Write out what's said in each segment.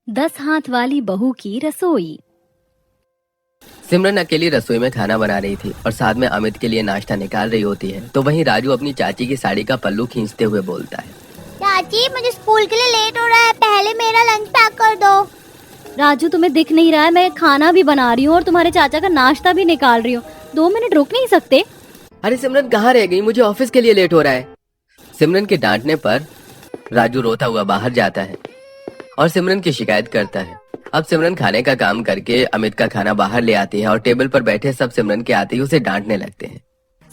10 हाथ वाली बहू की रसोई। सिमरन अकेली रसोई में खाना बना रही थी और साथ में अमित के लिए नाश्ता निकाल रही होती है। तो वहीं राजू अपनी चाची की साड़ी का पल्लू खींचते हुए बोलता है, चाची मुझे स्कूल के लिए लेट हो रहा है, पहले मेरा लंच पैक कर दो। राजू तुम्हें दिख नहीं रहा है, मैं खाना भी बना रही हूँ और तुम्हारे चाचा का नाश्ता भी निकाल रही हूँ। 2 मिनट रुक नहीं सकते? अरे सिमरन कहाँ रह गई, मुझे ऑफिस के लिए लेट हो रहा है। सिमरन के डांटने पर राजू रोता हुआ बाहर जाता है और सिमरन की शिकायत करता है। अब सिमरन खाने का काम करके अमित का खाना बाहर ले आती है और टेबल पर बैठे सब सिमरन के आते ही उसे डांटने लगते हैं।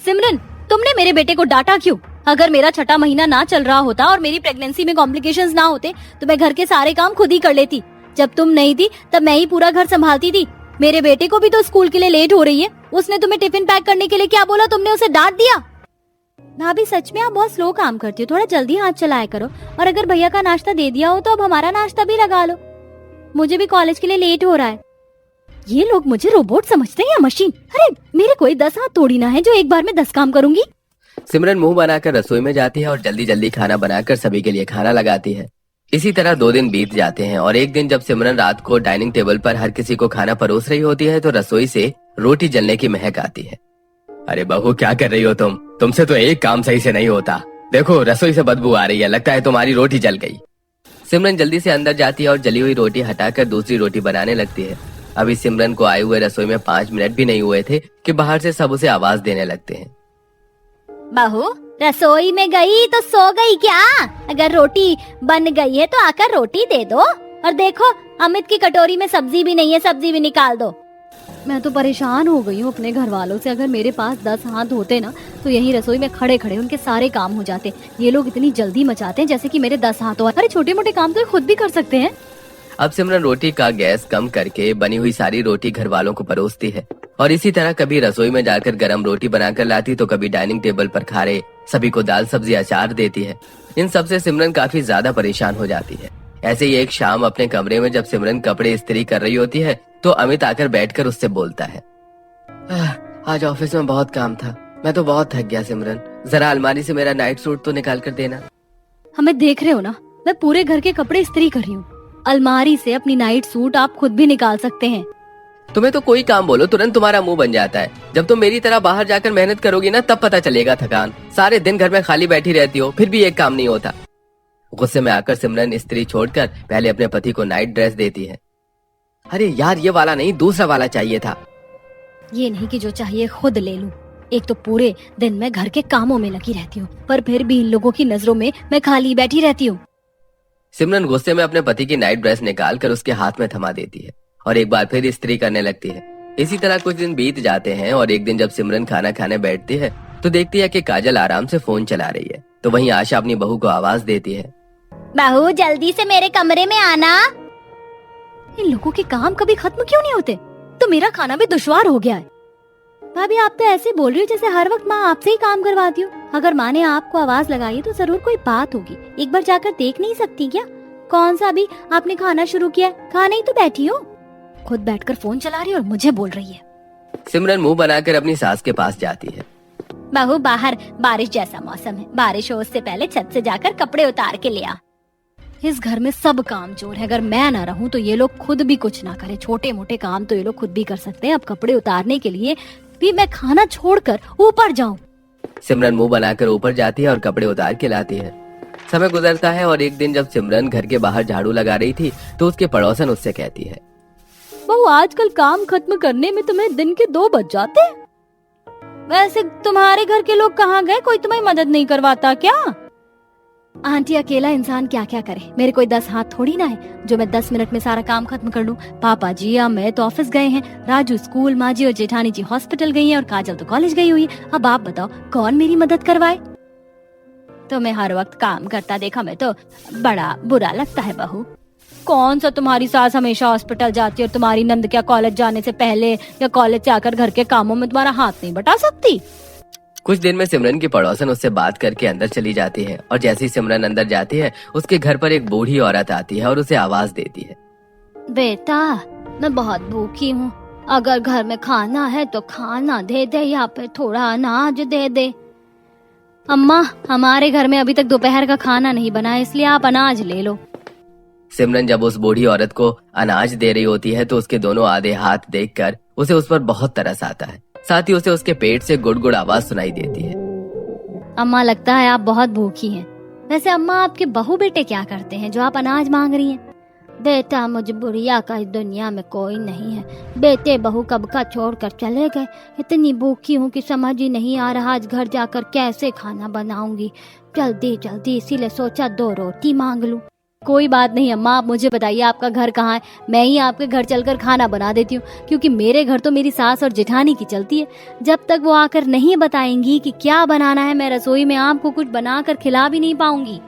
सिमरन, तुमने मेरे बेटे को डांटा क्यों? अगर मेरा 6ठा महीना ना चल रहा होता और मेरी प्रेगनेंसी में कॉम्प्लिकेशंस ना होते तो मैं घर के सारे काम खुद ही कर लेती। जब तुम नहीं थी तब मैं ही पूरा घर संभालती थी। मेरे बेटे को भी तो स्कूल के लिए लेट हो रही है। उसने तुम्हें टिफिन पैक करने के लिए क्या बोला, तुमने उसे डांट दिया? भाभी सच में आप बहुत स्लो काम करती हो, थोड़ा जल्दी हाथ चलाया करो। और अगर भैया का नाश्ता दे दिया हो तो अब हमारा नाश्ता भी लगा लो। मुझे भी कॉलेज के लिए लेट हो रहा है। ये लोग मुझे रोबोट समझते हैं या मशीन? अरे मेरे कोई 10 हाथ थोड़ी ना है जो एक बार में 10 काम करूंगी। सिमरन मुंह बनाकर रसोई में जाती है और जल्दी जल्दी खाना बनाकर सभी के लिए खाना लगाती है। इसी तरह 2 दिन बीत जाते हैं और एक दिन जब सिमरन रात को डाइनिंग टेबल पर हर किसी को खाना परोस रही होती है तो रसोई से रोटी जलने की महक आती है। अरे बहू क्या कर रही हो तुम? तुमसे तो एक काम सही से नहीं होता। देखो रसोई से बदबू आ रही है, लगता है तुम्हारी रोटी जल गई। सिमरन जल्दी से अंदर जाती है और जली हुई रोटी हटाकर दूसरी रोटी बनाने लगती है। अभी सिमरन को आए हुए रसोई में 5 मिनट भी नहीं हुए थे कि बाहर से सब उसे आवाज देने लगते हैं। बहू रसोई में गई तो सो गई क्या? अगर रोटी बन गई है तो आकर रोटी दे दो। और देखो अमित की कटोरी में सब्जी भी नहीं है, सब्जी भी निकाल दो। मैं तो परेशान हो गई हूँ अपने घर वालों से। अगर मेरे पास 10 हाथ होते ना तो यही रसोई में खड़े खड़े उनके सारे काम हो जाते। ये लोग इतनी जल्दी मचाते हैं जैसे कि मेरे 10 हाथ हो। अरे छोटे मोटे काम तो ये खुद भी कर सकते हैं। अब सिमरन रोटी का गैस कम करके बनी हुई सारी रोटी घर वालों को परोसती है और इसी तरह कभी रसोई में जाकर गरम रोटी बनाकर लाती तो कभी डाइनिंग टेबल पर खारे सभी को दाल सब्जी अचार देती है। इन सब से सिमरन काफी ज्यादा परेशान हो जाती है। ऐसे ही एक शाम अपने कमरे में जब सिमरन कपड़े इस्त्री कर रही होती है तो अमित आकर बैठकर उससे बोलता है, आज ऑफिस में बहुत काम था, मैं तो बहुत थक गया। सिमरन जरा अलमारी से मेरा नाइट सूट तो निकाल कर देना। हमें देख रहे हो ना, मैं पूरे घर के कपड़े इस्त्री कर रही हूँ। अलमारी से अपनी नाइट सूट आप खुद भी निकाल सकते हैं। तुम्हें तो कोई काम बोलो तुरंत तुम्हारा मुंह बन जाता है। जब तुम मेरी तरह बाहर जाकर मेहनत करोगी ना तब पता चलेगा थकान। सारे दिन घर में खाली बैठी रहती हो फिर भी एक काम नहीं होता। गुस्से में आकर सिमरन स्त्री छोड़कर पहले अपने पति को नाइट ड्रेस देती है। अरे यार ये वाला नहीं, दूसरा वाला चाहिए था। ये नहीं कि जो चाहिए खुद ले लूं। एक तो पूरे दिन मैं घर के कामों में लगी रहती हूँ पर फिर भी इन लोगों की नजरों में मैं खाली बैठी रहती हूँ। सिमरन गुस्से में अपने पति की नाइट ड्रेस निकाल कर उसके हाथ में थमा देती है और एक बार फिर इस्त्री करने लगती है। इसी तरह कुछ दिन बीत जाते हैं और एक दिन जब सिमरन खाना खाने बैठती है तो देखती है कि काजल आराम से फोन चला रही है। तो वहीं आशा अपनी बहू को आवाज देती है, बहू जल्दी से मेरे कमरे में आना। इन लोगों के काम कभी खत्म क्यों नहीं होते? तो मेरा खाना भी दुश्वार हो गया है। भाभी आप तो ऐसे बोल रही हो जैसे हर वक्त माँ आपसे ही काम करवाती हो। अगर माँ ने आपको आवाज लगाई तो जरूर कोई बात होगी। एक बार जाकर देख नहीं सकती क्या? कौन सा अभी आपने खाना शुरू किया? खाने ही तो बैठी हो। खुद बैठकर फोन चला रही है और मुझे बोल रही है। सिमरन मुंह बनाकर अपनी सास के पास जाती है। बहू बाहर बारिश जैसा मौसम है, बारिश हो उससे पहले छत से जाकर कपड़े उतार के ले आ। इस घर में सब काम चोर है। अगर मैं ना रहूं तो ये लोग खुद भी कुछ ना करें। छोटे मोटे काम तो ये लोग खुद भी कर सकते हैं। अब कपड़े उतारने के लिए भी मैं खाना छोड़कर ऊपर जाऊं? सिमरन मुंह बनाकर ऊपर जाती है और कपड़े उतार के लाती है। समय गुजरता है और एक दिन जब सिमरन घर के बाहर झाड़ू लगा रही थी तो उसके पड़ोसन उससे कहती है, बहू आजकल काम खत्म करने में तुम्हें दिन के 2 बज जाते हैं। वैसे तुम्हारे घर के लोग कहाँ गए? कोई तुम्हें मदद नहीं करवाता क्या? आंटी अकेला इंसान क्या क्या करे। मेरे कोई 10 हाथ थोड़ी ना है जो मैं 10 मिनट में सारा काम खत्म कर लूं। पापा जी या मैं तो ऑफिस गए हैं, राजू स्कूल, माँ जी और जेठानी जी हॉस्पिटल गई हैं और काजल तो कॉलेज गई हुई है। अब आप बताओ कौन मेरी मदद करवाए? तुम्हें हर वक्त काम करता देखा मैं तो बड़ा बुरा लगता है। बहू कौन सा तुम्हारी सास हमेशा हॉस्पिटल जाती है और तुम्हारी नंद क्या कॉलेज जाने से पहले या कॉलेज से आकर घर के कामों में तुम्हारा हाथ नहीं बटा सकती? कुछ दिन में सिमरन की पड़ोसन उससे बात करके अंदर चली जाती है और जैसे ही सिमरन अंदर जाती है उसके घर पर एक बूढ़ी औरत आती है और उसे आवाज देती है, बेटा मैं बहुत भूखी हूँ, अगर घर में खाना है तो खाना दे दे या फिर थोड़ा अनाज दे दे। अम्मा हमारे घर में अभी तक दोपहर का खाना नहीं बना है इसलिए आप अनाज ले लो। सिमरन जब उस बूढ़ी औरत को अनाज दे रही होती है तो उसके दोनों आधे हाथ देखकर उसे उस पर बहुत तरस आता है। साथ ही उसे उसके पेट से गुड़गुड़ आवाज सुनाई देती है। अम्मा, लगता है आप बहुत भूखी हैं। वैसे अम्मा, आपके बहू बेटे क्या करते हैं जो आप अनाज मांग रही हैं? बेटा, मजबूरिया का इस दुनिया में कोई नहीं है। बेटे बहू कब का छोड़ कर चले गए। इतनी भूखी हूँ कि समझ ही नहीं आ रहा आज घर जाकर कैसे खाना बनाऊंगी। जल्दी जल्दी इसीलिए सोचा 2 रोटी मांग लूं। कोई बात नहीं अम्मा, आप मुझे बताइए आपका घर कहाँ है, मैं ही आपके घर चलकर खाना बना देती हूँ, क्योंकि मेरे घर तो मेरी सास और जेठानी की चलती है। जब तक वो आकर नहीं बताएंगी कि क्या बनाना है, मैं रसोई में आपको कुछ बनाकर खिला भी नहीं पाऊंगी।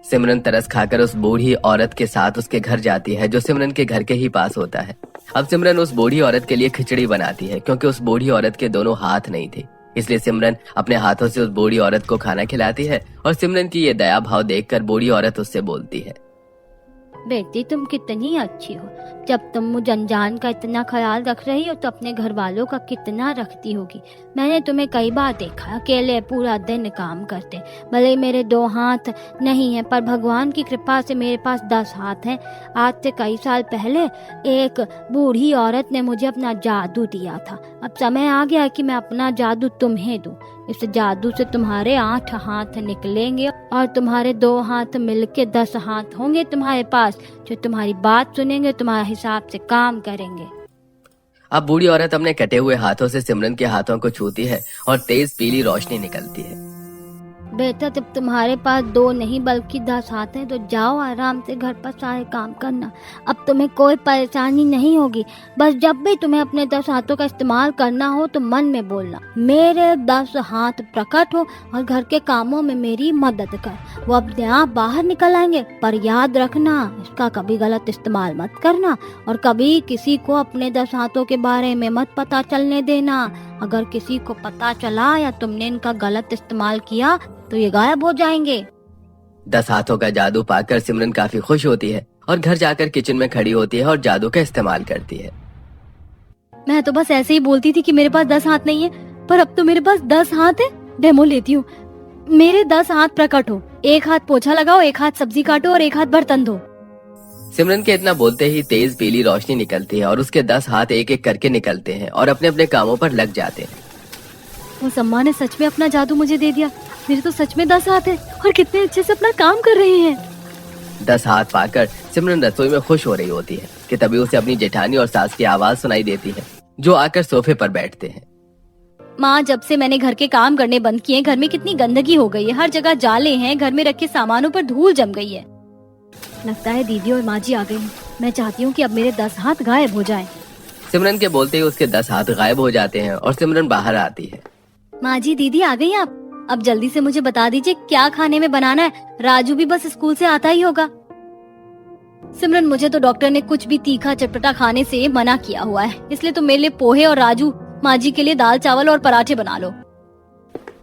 सिमरन तरस खाकर उस बूढ़ी औरत के साथ उसके घर जाती है, जो सिमरन के घर के ही पास होता है। अब सिमरन उस बूढ़ी औरत के लिए खिचड़ी बनाती है, क्योंकि उस बूढ़ी औरत के दोनों हाथ नहीं थे। इसलिए सिमरन अपने हाथों से उस बूढ़ी औरत को खाना खिलाती है और सिमरन की ये दया भाव देखकर बूढ़ी औरत उससे बोलती है, बेटी, तुम कितनी अच्छी हो। जब तुम मुझे अनजान का इतना ख्याल रख रही हो तो अपने घर वालों का कितना रखती होगी। मैंने तुम्हें कई बार देखा अकेले पूरा दिन काम करते। भले ही मेरे 2 हाथ नहीं है, पर भगवान की कृपा से मेरे पास 10 हाथ हैं। आज से कई साल पहले एक बूढ़ी औरत ने मुझे अपना जादू दिया था। अब समय आ गया है कि मैं अपना जादू तुम्हें दूं। इस जादू से तुम्हारे 8 हाथ निकलेंगे और तुम्हारे 2 हाथ मिलके 10 हाथ होंगे तुम्हारे पास, जो तुम्हारी बात सुनेंगे, तुम्हारे हिसाब से काम करेंगे। अब बूढ़ी औरत अपने कटे हुए हाथों से सिमरन के हाथों को छूती है और तेज पीली रोशनी निकलती है। बेटा, जब तुम्हारे पास 2 नहीं बल्कि 10 हाथ हैं तो जाओ आराम से घर पर सारे काम करना। अब तुम्हें कोई परेशानी नहीं होगी। बस जब भी तुम्हें अपने 10 हाथों का इस्तेमाल करना हो तो मन में बोलना, मेरे 10 हाथ प्रकट हो और घर के कामों में मेरी मदद कर। वो अपने आप बाहर निकल आएंगे, पर याद रखना इसका कभी गलत इस्तेमाल मत करना और कभी किसी को अपने 10 हाथों के बारे में मत पता चलने देना। अगर किसी को पता चला या तुमने इनका गलत इस्तेमाल किया तो ये गायब हो जाएंगे। 10 हाथों का जादू पाकर सिमरन काफी खुश होती है और घर जाकर किचन में खड़ी होती है और जादू का इस्तेमाल करती है। मैं तो बस ऐसे ही बोलती थी कि मेरे पास 10 हाथ नहीं है, पर अब तो मेरे पास 10 हाथ है। डेमो लेती हूँ। मेरे 10 हाथ प्रकट हो, 1 हाथ पोछा लगाओ, 1 हाथ सब्जी काटो और 1 हाथ बर्तन धो। सिमरन के इतना बोलते ही तेज पीली रोशनी निकलती है और उसके 10 हाथ एक एक करके निकलते हैं और अपने अपने कामों पर लग जाते हैं। उस अम्मा ने सच में अपना जादू मुझे दे दिया। मेरे तो सच में 10 हाथ है और कितने अच्छे से अपना काम कर रहे हैं। 10 हाथ पाकर सिमरन रसोई में खुश हो रही होती है कि तभी उसे अपनी जेठानी और सास की आवाज सुनाई देती है, जो आकर सोफे पर बैठते हैं। माँ, जब से मैंने घर के काम करने बंद किए, घर में कितनी गंदगी हो गई है। हर जगह जाले हैं, घर में रखे सामानों पर धूल जम गई है। लगता है दीदी और माँ जी आ गई हैं। मैं चाहती हूँ कि अब मेरे 10 हाथ गायब हो जाएं। सिमरन के बोलते ही उसके 10 हाथ गायब हो जाते हैं और सिमरन बाहर आती है। माँ जी, दीदी आ गई आप। अब जल्दी से मुझे बता दीजिए क्या खाने में बनाना है। राजू भी बस स्कूल से आता ही होगा। सिमरन, मुझे तो डॉक्टर ने कुछ भी तीखा चटपटा खाने से मना किया हुआ है, इसलिए तुम मेरे लिए पोहे और राजू माँ जी के लिए दाल चावल और पराठे बना लो।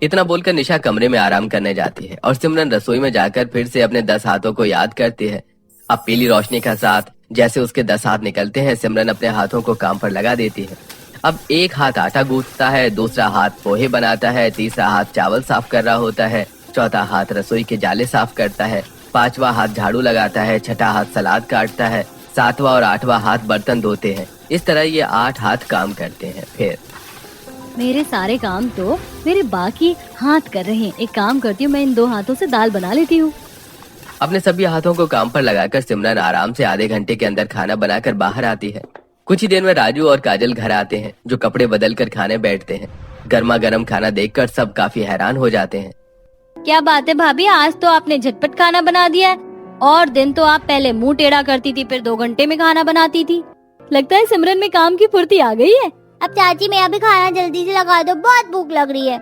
इतना बोलकर निशा कमरे में आराम करने जाती है और सिमरन रसोई में जाकर फिर से अपने 10 हाथों को याद करती है। अब पीली रोशनी का साथ जैसे उसके 10 हाथ निकलते हैं, सिमरन अपने हाथों को काम पर लगा देती है। अब 1 हाथ आटा गूंथता है, दूसरा हाथ पोहे बनाता है, तीसरा हाथ चावल साफ कर रहा होता है, चौथा हाथ रसोई के जाले साफ करता है, 5वां हाथ झाड़ू लगाता है, 6ठा हाथ सलाद काटता है, 7वां और 8वां हाथ बर्तन धोते हैं। इस तरह ये 8 हाथ काम करते हैं। फिर मेरे सारे काम तो मेरे बाकी हाथ कर रहे हैं। एक काम करती हूँ, मैं इन 2 हाथों से दाल बना लेती हूँ। अपने सभी हाथों को काम पर लगाकर सिमरन आराम से आधे घंटे के अंदर खाना बनाकर बाहर आती है। कुछ ही देर में राजू और काजल घर आते हैं, जो कपड़े बदल कर खाने बैठते हैं। गर्मा गर्म खाना देखकर सब काफी हैरान हो जाते हैं। क्या बात है भाभी, आज तो आपने झटपट खाना बना दिया है। और दिन तो आप पहले मुंह टेढ़ा करती थी, फिर 2 घंटे में खाना बनाती थी। लगता है सिमरन में काम की फुर्ती आ गई है। अब चाची, मैं अभी खाना जल्दी से लगा दो, बहुत भूख लग रही है।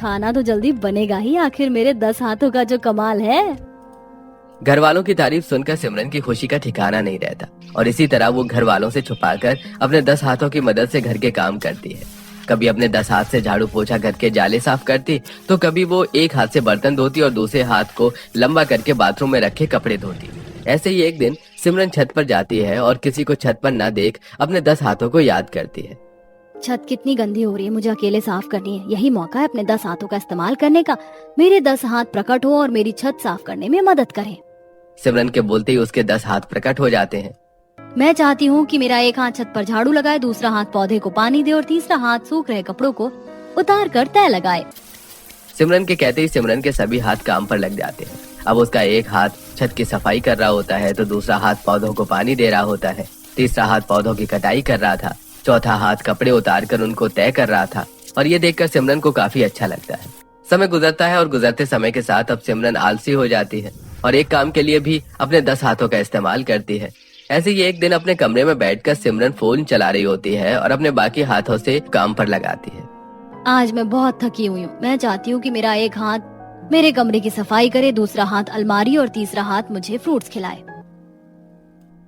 खाना तो जल्दी बनेगा ही, आखिर मेरे 10 हाथों का जो कमाल है। घर वालों की तारीफ सुनकर सिमरन की खुशी का ठिकाना नहीं रहता और इसी तरह वो घर वालों से छुपाकर अपने 10 हाथों की मदद से घर के काम करती है। कभी अपने 10 हाथ से झाड़ू पोछा घर के जाले साफ करती, तो कभी वो 1 हाथ से बर्तन धोती और दूसरे हाथ को लंबा करके बाथरूम में रखे कपड़े धोती। ऐसे ही एक दिन सिमरन छत पर जाती है और किसी को छत पर न देख अपने 10 हाथों को याद करती है। छत कितनी गंदी हो रही है, मुझे अकेले साफ करनी है। यही मौका है अपने 10 हाथों का इस्तेमाल करने का। मेरे 10 हाथ प्रकट हो और मेरी छत साफ करने में मदद करें। सिमरन के बोलते ही उसके 10 हाथ प्रकट हो जाते हैं। मैं चाहती हूँ कि मेरा एक हाथ छत पर झाड़ू लगाए, दूसरा हाथ पौधे को पानी दे और तीसरा हाथ सूख रहे कपड़ों को उतार कर तय लगाए। सिमरन के कहते ही सिमरन के सभी हाथ काम पर लग जाते हैं। अब उसका एक हाथ छत की सफाई कर रहा होता है, तो दूसरा हाथ पौधों को पानी दे रहा होता है, तीसरा हाथ पौधों की कटाई कर रहा था, चौथा हाथ कपड़े उतार कर उनको तय कर रहा था। और ये देखकर सिमरन को काफी अच्छा लगता है। समय गुजरता है और गुजरते समय के साथ अब सिमरन आलसी हो जाती है और एक काम के लिए भी अपने 10 हाथों का इस्तेमाल करती है। ऐसे ही एक दिन अपने कमरे में बैठकर सिमरन फोन चला रही होती है और अपने बाकी हाथों से काम पर लगाती है। आज मैं बहुत थकी हुई हूँ। मैं चाहती हूँ कि मेरा एक हाथ मेरे कमरे की सफाई करे, दूसरा हाथ अलमारी और तीसरा हाथ मुझे फ्रूट्स खिलाए।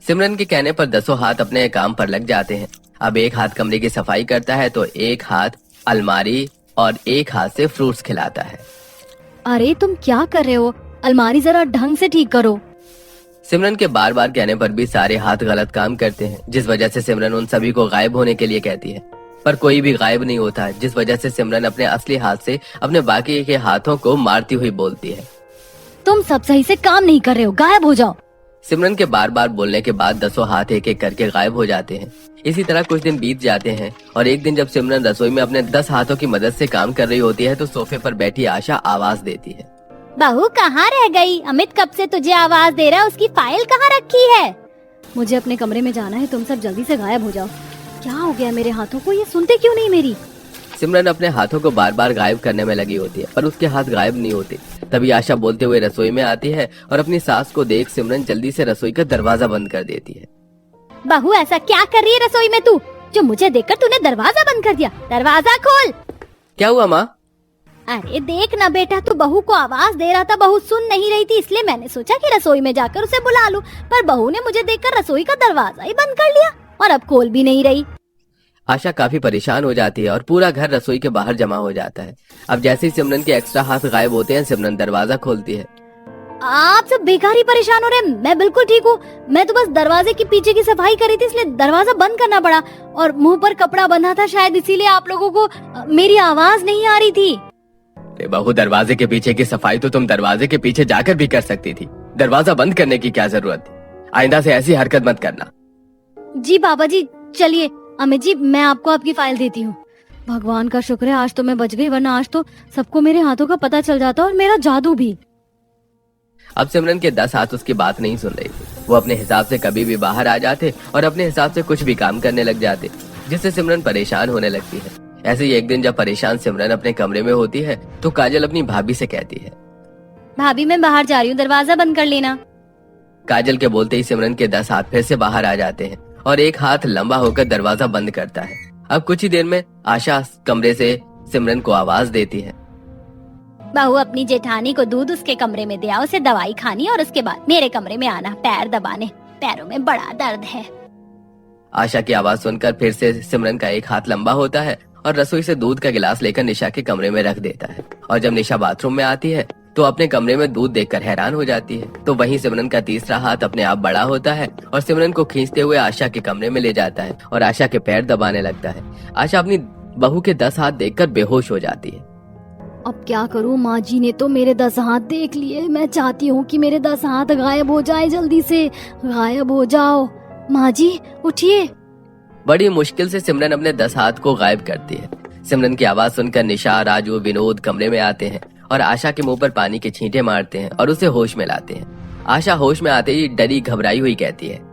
सिमरन के कहने पर 10 हाथ अपने काम पर लग जाते हैं। अब एक हाथ कमरे की सफाई करता है तो एक हाथ अलमारी और एक हाथ से फ्रूट्स खिलाता है। अरे तुम क्या कर रहे हो? अलमारी जरा ढंग से ठीक करो। सिमरन के बार बार कहने पर भी सारे हाथ गलत काम करते हैं, जिस वजह से सिमरन उन सभी को गायब होने के लिए कहती है, पर कोई भी गायब नहीं होता, जिस वजह से सिमरन अपने असली हाथ से अपने बाकी के हाथों को मारती हुई बोलती है, तुम सब सही से काम नहीं कर रहे हो, गायब हो जाओ। सिमरन के बार बार बोलने के बाद 10 हाथ एक एक करके गायब हो जाते हैं। इसी तरह कुछ दिन बीत जाते हैं और एक दिन जब सिमरन रसोई में अपने 10 हाथों की मदद से काम कर रही होती है तो सोफे पर बैठी आशा आवाज देती है, बहू कहाँ रह गई? अमित कब से तुझे आवाज दे रहा है, उसकी फाइल कहाँ रखी है? मुझे अपने कमरे में जाना है, तुम सब जल्दी से गायब हो जाओ। क्या हो गया मेरे हाथों को? ये सुनते क्यों नहीं मेरी? सिमरन अपने हाथों को बार बार गायब करने में लगी होती है पर उसके हाथ गायब नहीं होते। तभी आशा बोलते हुए रसोई में आती है और अपनी सास को देख सिमरन जल्दी से रसोई का दरवाजा बंद कर देती है। बहू ऐसा क्या कर रही है रसोई में तू, जो मुझे देखकर तूने दरवाजा बंद कर दिया? दरवाजा खोल। क्या हुआ माँ? अरे देख ना बेटा, तू बहू को आवाज दे रहा था, बहू सुन नहीं रही थी, इसलिए मैंने सोचा कि रसोई में जाकर उसे बुला लूं, पर बहू ने मुझे देखकर रसोई का दरवाजा ही बंद कर लिया और अब खोल भी नहीं रही। आशा काफी परेशान हो जाती है और पूरा घर रसोई के बाहर जमा हो जाता है। अब जैसे ही सिमरन के एक्स्ट्रा हाथ गायब होते हैं, सिमरन दरवाजा खोलती है। आप सब बेकार ही परेशान हो रहे हैं, मैं बिल्कुल ठीक हूँ। मैं तो बस दरवाजे के पीछे की सफाई करी थी, इसलिए दरवाजा बंद करना पड़ा और मुंह पर कपड़ा बंधा था, शायद इसीलिए आप लोगों को मेरी आवाज नहीं आ रही थी। बहू, दरवाजे के पीछे की सफाई तो तुम दरवाजे के पीछे जाकर भी कर सकती थी, दरवाजा बंद करने की क्या जरूरत थी? आइंदा से ऐसी हरकत मत करना। जी पापा जी, चलिए अमित जी, मैं आपको आपकी फाइल देती हूँ। भगवान का शुक्र है आज तो मैं बच गई, वरना आज तो सबको मेरे हाथों का पता चल जाता और मेरा जादू भी। अब सिमरन के 10 हाथ उसकी बात नहीं सुन रही थी। वो अपने हिसाब से कभी भी बाहर आ जाते और अपने हिसाब से कुछ भी काम करने लग जाते, जिससे सिमरन परेशान होने लगती है। ऐसे ही एक दिन जब परेशान सिमरन अपने कमरे में होती है तो काजल अपनी भाभी से कहती है, भाभी मैं बाहर जा रही हूँ, दरवाजा बंद कर लेना। काजल के बोलते ही सिमरन के 10 हाथ फिर से बाहर आ जाते हैं और एक हाथ लंबा होकर दरवाजा बंद करता है। अब कुछ ही देर में आशा कमरे से सिमरन को आवाज देती है, बहू अपनी जेठानी को दूध उसके कमरे में दिया, उसे दवाई खानी और उसके बाद मेरे कमरे में आना पैर दबाने, पैरों में बड़ा दर्द है। आशा की आवाज सुनकर फिर से सिमरन का एक हाथ लंबा होता है और रसोई से दूध का गिलास लेकर निशा के कमरे में रख देता है। और जब निशा बाथरूम में आती है तो अपने कमरे में दूध देखकर हैरान हो जाती है। तो वहीं सिमरन का तीसरा हाथ अपने आप बड़ा होता है और सिमरन को खींचते हुए आशा के कमरे में ले जाता है और आशा के पैर दबाने लगता है। आशा अपनी बहू के 10 हाथ देखकर बेहोश हो जाती है। अब क्या करूँ, माँ जी ने तो मेरे 10 हाथ देख लिए। मैं चाहती हूँ कि मेरे 10 हाथ गायब हो जाए, जल्दी से गायब हो जाओ। माँ जी उठिए। बड़ी मुश्किल से सिमरन अपने 10 हाथ को गायब करती है। सिमरन की आवाज सुनकर निशा, राजू, विनोद कमरे में आते हैं और आशा के मुंह पर पानी के छींटे मारते हैं और उसे होश में लाते हैं। आशा होश में आते ही डरी घबराई हुई कहती है,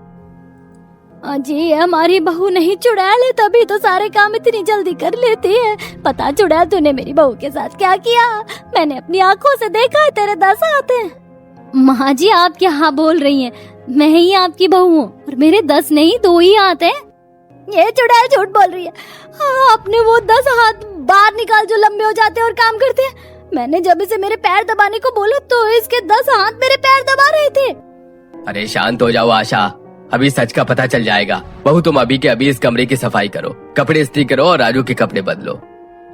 जी हमारी बहू नहीं चुड़ैल है, तभी तो सारे काम इतनी जल्दी कर लेती है। पता चुड़ैल तूने मेरी बहू के साथ क्या किया? मैंने अपनी आंखों से देखा है, तेरे 10 हाथ हैं। माँ जी आप क्या बोल रही हैं? मैं ही आपकी बहू हूँ और मेरे 10 नहीं 2 ही हाथ हैं। ये चुड़ैल झूठ बोल रही है। अपने वो 10 हाथ बाहर निकाल जो लंबे हो जाते हैं और काम करते हैं। मैंने जब इसे मेरे पैर दबाने को बोला तो इसके 10 हाथ मेरे पैर दबा रहे थे। अरे शांत हो जाओ आशा, अभी सच का पता चल जाएगा। बहू तुम अभी के अभी इस कमरे की सफाई करो, कपड़े इस्त्री करो और राजू के कपड़े बदलो।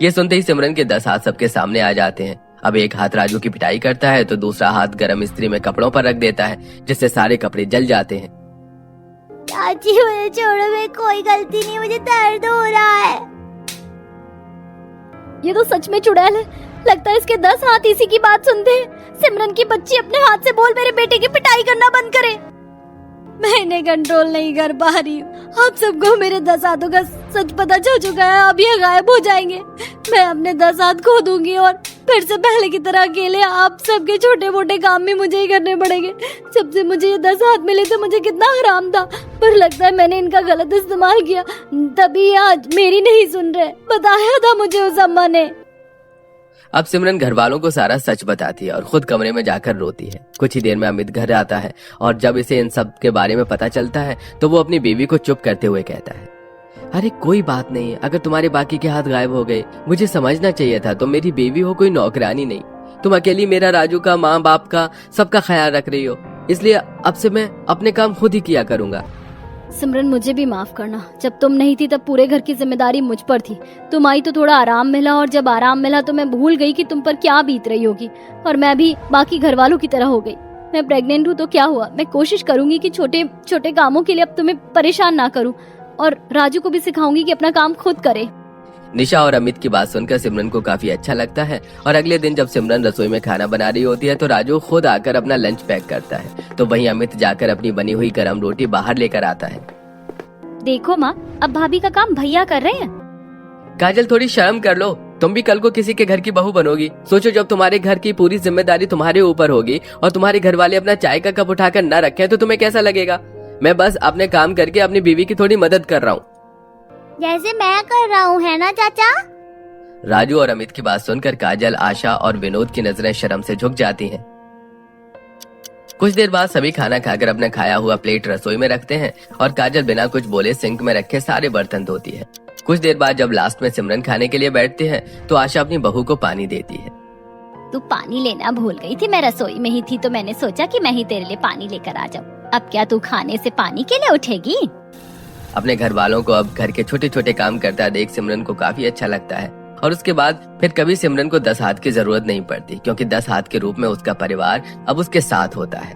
ये सुनते ही सिमरन के 10 हाथ सबके सामने आ जाते हैं। अब एक हाथ राजू की पिटाई करता है तो दूसरा हाथ गरम इस्त्री में कपड़ों पर रख देता है, जिससे सारे कपड़े जल जाते हैं। चाची मुझे छोड़ो, मेरी कोई गलती नहीं, मुझे दर्द हो रहा है। ये तो सच में चुड़ैल है। लगता है इसके 10 हाथ इसी की बात सुनते हैं। सिमरन की बच्ची अपने हाथ से बोल मेरे बेटे की पिटाई करना बंद करे। मैं इन्हें कंट्रोल नहीं कर पा रही हूँ। आप सबको मेरे 10 हाथों का सच पता चल चुका है, अब ये गायब हो जाएंगे। मैं अपने 10 हाथ खो दूंगी और फिर से पहले की तरह अकेले आप सबके छोटे मोटे काम भी मुझे ही करने पड़ेंगे। जब से मुझे ये 10 हाथ मिले थे मुझे कितना आराम था, पर लगता है मैंने इनका गलत इस्तेमाल किया, तभी आज मेरी नहीं सुन रहे। बताया था मुझे उस अम्मा ने। अब सिमरन घर वालों को सारा सच बताती है और खुद कमरे में जाकर रोती है। कुछ ही देर में अमित घर आता है और जब इसे इन सब के बारे में पता चलता है तो वो अपनी बीवी को चुप करते हुए कहता है, अरे कोई बात नहीं, अगर तुम्हारे बाकी के हाथ गायब हो गए मुझे समझना चाहिए था। तुम मेरी बीवी हो, कोई नौकरानी नहीं। तुम अकेली मेरा, राजू का, माँ बाप का, सबका ख्याल रख रही हो, इसलिए अब से मैं अपने काम खुद ही किया करूंगा। सिमरन मुझे भी माफ करना, जब तुम नहीं थी तब पूरे घर की जिम्मेदारी मुझ पर थी। तुम आई तो थोड़ा आराम मिला और जब आराम मिला तो मैं भूल गई कि तुम पर क्या बीत रही होगी और मैं भी बाकी घर वालों की तरह हो गई। मैं प्रेग्नेंट हूँ तो क्या हुआ, मैं कोशिश करूंगी कि छोटे छोटे कामों के लिए अब तुम्हें परेशान ना करूँ और राजू को भी सिखाऊंगी कि अपना काम खुद करे। निशा और अमित की बात सुनकर सिमरन को काफी अच्छा लगता है और अगले दिन जब सिमरन रसोई में खाना बना रही होती है तो राजू खुद आकर अपना लंच पैक करता है, तो वहीं अमित जाकर अपनी बनी हुई गरम रोटी बाहर लेकर आता है। देखो माँ, अब भाभी का काम भैया कर रहे हैं। काजल थोड़ी शर्म कर लो, तुम भी कल को किसी के घर की बहू बनोगी। सोचो जब तुम्हारे घर की पूरी जिम्मेदारी तुम्हारे ऊपर होगी और तुम्हारे घर वाले अपना चाय का कप उठाकर न रखे तो तुम्हें कैसा लगेगा। मैं बस अपने काम करके अपनी बीवी की थोड़ी मदद कर रहा हूँ, जैसे मैं कर रहा हूँ, है ना चाचा। राजू और अमित की बात सुनकर काजल, आशा और विनोद की नजरें शर्म से झुक जाती हैं। कुछ देर बाद सभी खाना खाकर अपना खाया हुआ प्लेट रसोई में रखते हैं और काजल बिना कुछ बोले सिंक में रखे सारे बर्तन धोती है। कुछ देर बाद जब लास्ट में सिमरन खाने के लिए बैठते हैं तो आशा अपनी बहू को पानी देती है। तू पानी लेना भूल गई थी, मैं रसोई में ही थी तो मैंने सोचा कि मैं ही तेरे लिए पानी लेकर आ जाऊँ। अब क्या तू खाने से पानी के लिए उठेगी? अपने घर वालों को अब घर के छोटे छोटे काम करता देख सिमरन को काफी अच्छा लगता है और उसके बाद फिर कभी सिमरन को 10 हाथ की जरूरत नहीं पड़ती, क्योंकि 10 हाथ के रूप में उसका परिवार अब उसके साथ होता है।